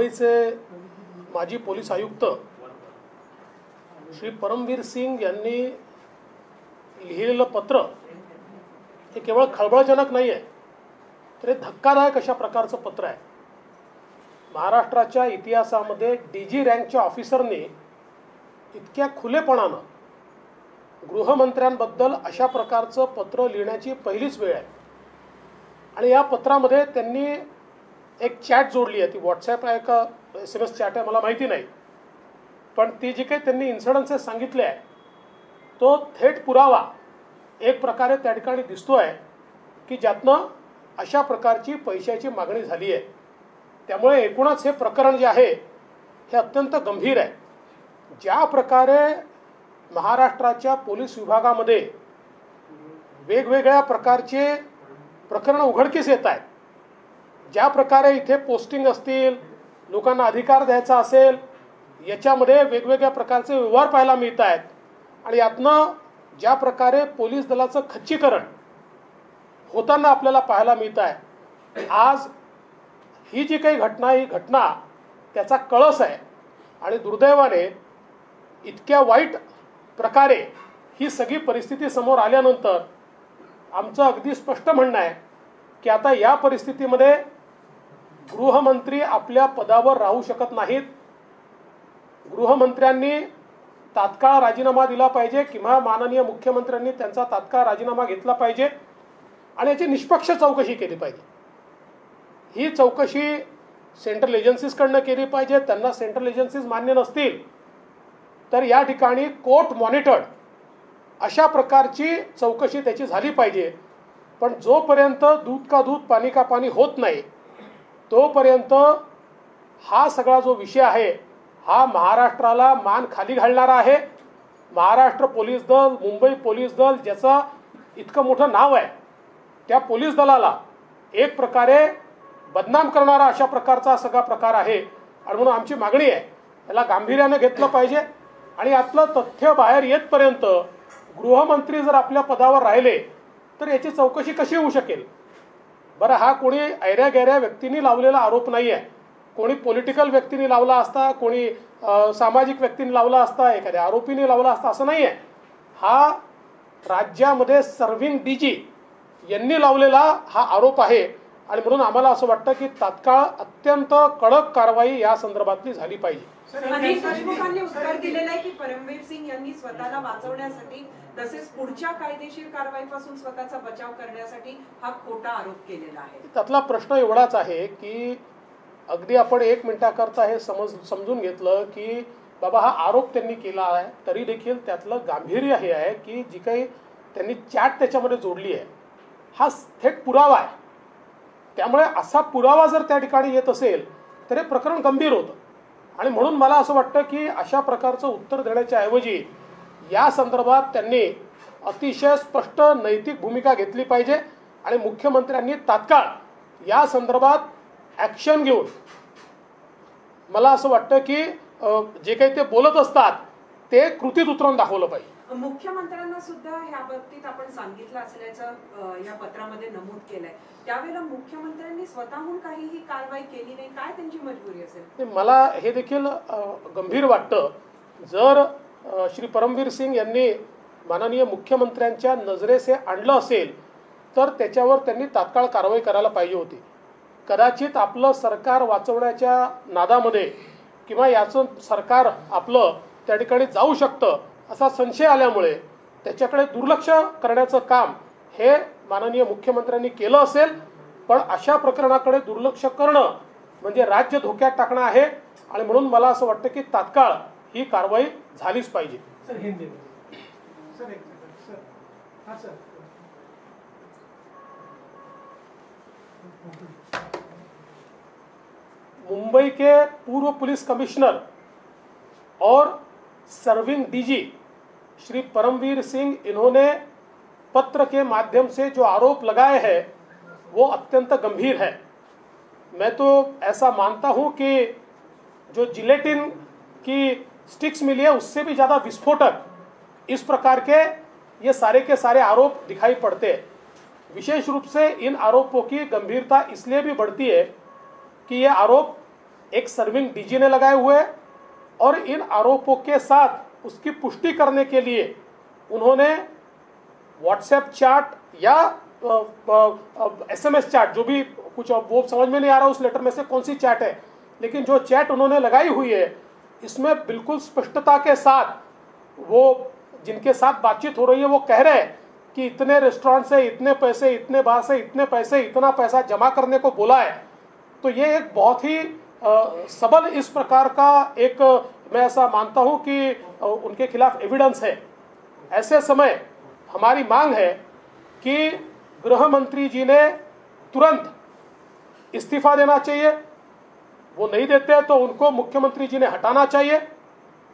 मुंबईचे माजी पोलीस आयुक्त श्री परमवीर सिंग यांनी लिहिलेलं पत्र हे केवळ खळबळजनक नाही आहे, तर हे धक्कादायक अशा प्रकारचं पत्र आहे. महाराष्ट्राच्या इतिहासामध्ये DG रँकच्या ऑफिसरनी इतक्या खुलेपणानं गृहमंत्र्यांबद्दल अशा प्रकारचं पत्र लिहिण्याची पहिलीच वेळ आहे. आणि या पत्रामध्ये त्यांनी एक चॅट जोडली आहे. ती व्हॉट्सॲप आहे का SMS चॅट आहे मला माहिती नाही, पण ती जी काही त्यांनी इन्सिडन्सेस सांगितले आहे तो थेट पुरावा एक प्रकारे त्या ठिकाणी दिसतो आहे की ज्यातनं अशा प्रकारची पैशाची मागणी झाली आहे. त्यामुळे एकूणच हे प्रकरण जे आहे हे अत्यंत गंभीर आहे. ज्या प्रकारे महाराष्ट्राच्या पोलीस विभागामध्ये वेगवेगळ्या प्रकारचे प्रकरणं उघडकीस येत आहेत, ज्या प्रकारे इथे पोस्टिंग असतील, लोकांना अधिकार द्यायचा असेल, याच्यामध्ये वेगवेगळ्या प्रकारचे व्यवहार पाहायला मिळत आहेत. आणि यातनं ज्या प्रकारे पोलीस दलाचं खच्चीकरण होताना आपल्याला पाहायला मिळत आहे, आज ही जी काही घटना ही घटना त्याचा कळस आहे. आणि दुर्दैवाने इतक्या वाईट प्रकारे ही सगळी परिस्थिती समोर आल्यानंतर आमचं अगदी स्पष्ट म्हणणं आहे की आता या परिस्थितीमध्ये गृहमंत्री आपल्या पदावर राहू शकत नाहीत. गृहमंत्र्यांनी तात्काळ राजीनामा दिला पाहिजे किंवा माननीय मुख्यमंत्र्यांनी त्यांचा तात्काळ राजीनामा घेतला पाहिजे आणि याची निष्पक्ष चौकशी केली पाहिजे. ही चौकशी सेंट्रल एजन्सीजकडनं केली पाहिजे. त्यांना सेंट्रल एजन्सीज मान्य नसतील तर या ठिकाणी कोर्ट मॉनिटर्ड अशा प्रकारची चौकशी त्याची झाली पाहिजे. पण जोपर्यंत दूध का दूध पाणी का पाणी होत नाही तोपर्यंत हा सगळा जो विषय आहे हा महाराष्ट्राला मान खाली घालणारा आहे. महाराष्ट्र पोलीस दल, मुंबई पोलीस दल ज्याचं इतकं मोठं नाव आहे, त्या पोलीस दलाला एक प्रकारे बदनाम करणारा अशा प्रकारचा सगळा प्रकार आहे. आणि म्हणून आमची मागणी आहे याला गांभीर्यानं घेतलं पाहिजे. आणि यातलं तथ्य बाहेर येतपर्यंत गृहमंत्री जर आपल्या पदावर राहिले तर याची चौकशी कशी होऊ शकेल? बरं, हा कोणी ऐऱ्या गैऱ्या व्यक्तींनी लावलेला आरोप नाही आहे. कोणी पॉलिटिकल व्यक्तींनी लावला असता, कोणी सामाजिक व्यक्तींनी लावला असता, एखाद्या आरोपीने लावला असता असं नाही आहे. हा राज्यामध्ये सर्व्हिंग DG यांनी लावलेला हा आरोप आहे. आणि म्हणून आम्हाला असं वाटतं की तात्काळ अत्यंत कडक कारवाई या संदर्भातली झाली पाहिजे. अनिल देशमुखांनी उत्तर दिलेलं आहे की परमवीर सिंग यांनी स्वतःला वाचवण्यासाठी तसेच पुढच्या कायदेशीर कारवाईपासून स्वतःचा बचाव करण्यासाठी हा खोटा आरोप केलेला आहे. त्यातला प्रश्न एवढाच आहे की अगदी आपण 1 मिनिटाकरता हे समजून घेतलं की बाबा हा आरोप त्यांनी केला आहे, तरी देखील त्यातलं गांभीर्य हे आहे की जी काही त्यांनी चॅट त्याच्यामध्ये जोडली आहे हा थेट पुरावा आहे. त्यामुळे असा पुरावा जर त्या ठिकाणी येत असेल तर हे प्रकरण गंभीर होतं. आणि म्हणून मला असं वाटतं की अशा प्रकारचं उत्तर देण्याच्या ऐवजी या संदर्भात त्यांनी अतिशय स्पष्ट नैतिक भूमिका घेतली पाहिजे. आणि मुख्यमंत्र्यांनी तात्काळ या संदर्भात ॲक्शन घेऊन मला असं वाटतं की जे काही ते बोलत असतात ते कृतीत उतरवून दाखवलं पाहिजे. मुख्यमंत्र्यांना सुद्धा ह्या बाबतीत आपण सांगितलं असल्याचं या पत्रामध्ये नमूद केलंय. त्यावेळेला मुख्यमंत्र्यांनी स्वतःहून काहीही कारवाई केली नाही. काय त्यांची मजबुरी असेल? मला हे देखील गंभीर वाटतं. जर श्री परमवीर सिंग यांनी माननीय मुख्यमंत्र्यांच्या नजरेसे आणलं असेल तर त्याच्यावर त्यांनी तात्काळ कारवाई करायला पाहिजे होती. कदाचित आपलं सरकार वाचवण्याच्या नादामध्ये किंवा याचं सरकार आपलं त्या ठिकाणी जाऊ शकतं असा संशय आल्यामुळे त्याच्याकडे दुर्लक्ष करण्याचं काम हे माननीय मुख्यमंत्र्यांनी केलं असेल. पण अशा प्रकरणाकडे दुर्लक्ष करणं म्हणजे राज्य धोक्यात टाकणं आहे. आणि म्हणून मला असं वाटतं की तात्काळ ही कारवाई झालीच पाहिजे. मुंबई के पूर्व पुलिस कमिश्नर और सर्विंग DG श्री परमवीर सिंह, इन्होंने पत्र के माध्यम से जो आरोप लगाए हैं वो अत्यंत गंभीर है. मैं तो ऐसा मानता हूं कि जो जिलेटिन की स्टिक्स मिली है उससे भी ज़्यादा विस्फोटक इस प्रकार के ये सारे के सारे आरोप दिखाई पड़ते हैं. विशेष रूप से इन आरोपों की गंभीरता इसलिए भी बढ़ती है कि ये आरोप एक सर्विंग डीजी ने लगाए हुए हैं और इन आरोपों के साथ उसकी पुष्टि करने के लिए उन्होंने व्हाट्सएप चैट या SMS चैट, जो भी कुछ वो समझ में नहीं आ रहा उस लेटर में से कौन सी चैट है, लेकिन जो चैट उन्होंने लगाई हुई है इसमें बिल्कुल स्पष्टता के साथ वो जिनके साथ बातचीत हो रही है वो कह रहे हैं कि इतने रेस्टोरेंट से इतने पैसे, इतने बार से इतने पैसे, इतना पैसा जमा करने को बोला है। तो ये एक बहुत ही सबल इस प्रकार का एक, मैं ऐसा मानता हूं कि उनके खिलाफ एविडेंस है। ऐसे समय हमारी मांग है कि गृह मंत्री जी ने तुरंत इस्तीफा देना चाहिए, वो नहीं देते तो उनको मुख्यमंत्री जी ने हटाना चाहिए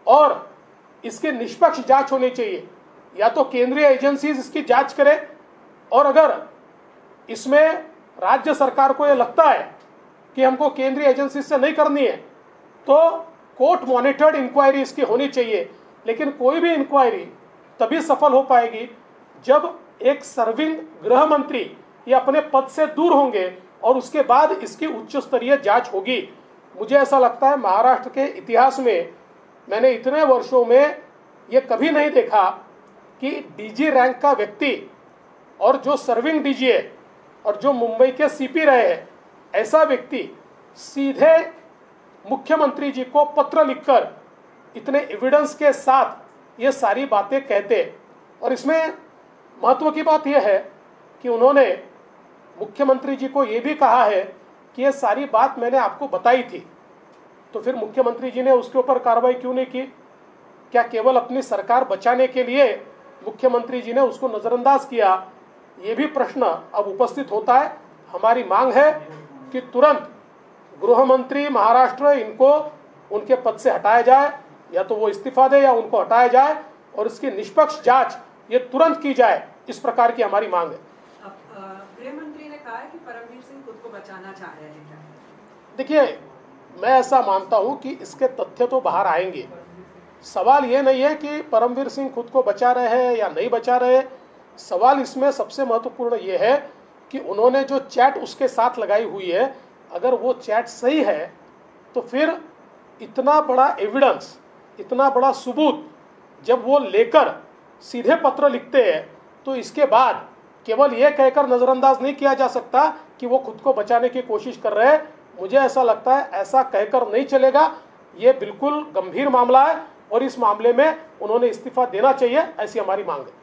और इसकी निष्पक्ष जांच होनी चाहिए। या तो केंद्रीय एजेंसीज इसकी जांच करे और अगर इसमें राज्य सरकार को ये लगता है कि हमको केंद्रीय एजेंसी से नहीं करनी है तो कोर्ट मॉनिटर्ड इंक्वायरी इसकी होनी चाहिए। लेकिन कोई भी इंक्वायरी तभी सफल हो पाएगी जब एक सर्विंग गृह मंत्री ये अपने पद से दूर होंगे और उसके बाद इसकी उच्च स्तरीय जांच होगी। मुझे ऐसा लगता है महाराष्ट्र के इतिहास में मैंने इतने वर्षों में ये कभी नहीं देखा कि डीजी रैंक का व्यक्ति और जो सर्विंग डीजी है और जो मुंबई के CP रहे हैं, ऐसा व्यक्ति सीधे मुख्यमंत्री जी को पत्र लिखकर इतने एविडेंस के साथ ये सारी बातें कहते। और इसमें महत्व की बात यह है कि उन्होंने मुख्यमंत्री जी को ये भी कहा है कि ये सारी बात मैंने आपको बताई थी। तो फिर मुख्यमंत्री जी ने उसके ऊपर कार्रवाई क्यों नहीं की? क्या केवल अपनी सरकार बचाने के लिए मुख्यमंत्री जी ने उसको नजरअंदाज किया? ये भी प्रश्न अब उपस्थित होता है। हमारी मांग है कि तुरंत गृह मंत्री महाराष्ट्र इनको उनके पद से हटाया जाए, या तो वो इस्तीफा दे या उनको हटाया जाए और इसकी निष्पक्ष जांच ये तुरंत की जाए। इस प्रकार की हमारी मांग है। गृह मंत्री ने कहा है कि परमवीर सिंह खुद को बचाना चाह रहे हैं क्या? देखिए, मैं ऐसा मानता हूं कि इसके तथ्य तो बाहर आएंगे। सवाल ये नहीं है कि परमवीर सिंह खुद को बचा रहे हैं या नहीं बचा रहे। सवाल इसमें सबसे महत्वपूर्ण ये है कि उन्होंने जो चैट उसके साथ लगाई हुई है, अगर वो चैट सही है तो फिर इतना बड़ा एविडेंस, इतना बड़ा सबूत जब वो लेकर सीधे पत्र लिखते हैं तो इसके बाद केवल ये कहकर नज़रअंदाज नहीं किया जा सकता कि वो खुद को बचाने की कोशिश कर रहे हैं। मुझे ऐसा लगता है ऐसा कहकर नहीं चलेगा। ये बिल्कुल गंभीर मामला है और इस मामले में उन्होंने इस्तीफा देना चाहिए, ऐसी हमारी मांग है।